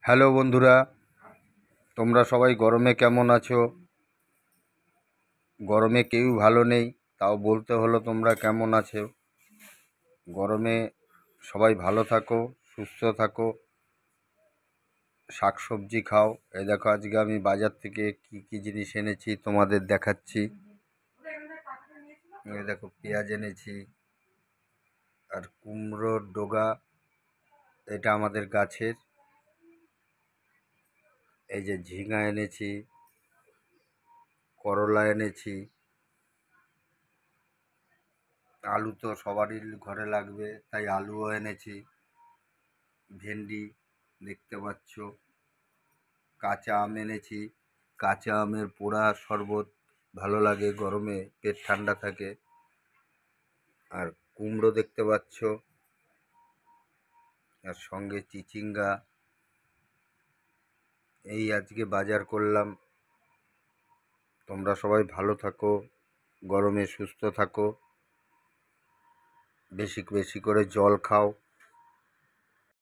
Hello বন্ধুরা, তোমরা সবাই গরমে কেমন আছো? গরমে কেউ ভালো নেই, তাও বলতে হলো তোমরা কেমন আছো। গরমে সবাই ভালো থাকো, সুস্থ থাকো, শাকসবজি খাও। এই দেখো আজকে আমি বাজার থেকে কি কি জিনিস এনেছি তোমাদের দেখাচ্ছি। এই দেখো পেঁয়াজ এনেছি, আর কুমড়োর ডগা, এটা আমাদের গাছের। এই যে ঝিঙা এনেছি, করলা এনেছি, আলু তো সবারই ঘরে লাগবে তাই আলুও এনেছি, ভেন্ডি দেখতে পাচ্ছ, কাঁচা আম এনেছি। কাঁচা আমের পোড়া শরবত ভালো লাগে, গরমে পেট ঠান্ডা থাকে। আর কুমড়ো দেখতে পাচ্ছ, আর সঙ্গে চিচিঙ্গা। এই আজকে বাজার করলাম। তোমরা সবাই ভালো থাকো, গরমে সুস্থ থাকো, বেশি বেশি করে জল খাও।